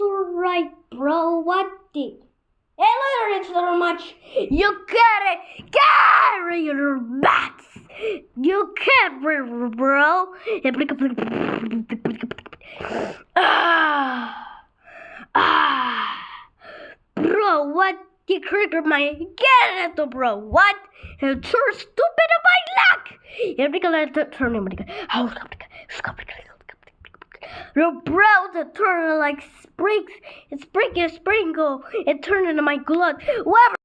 alright, bro. What the? Hey, later, it's not much. You gotta carry your bats. You can't, bro. Bro, what? You triggered my get it, bro. What? You're stupid on my luck. Your browser turned like sprinkle. It turned into my blood. Whatever.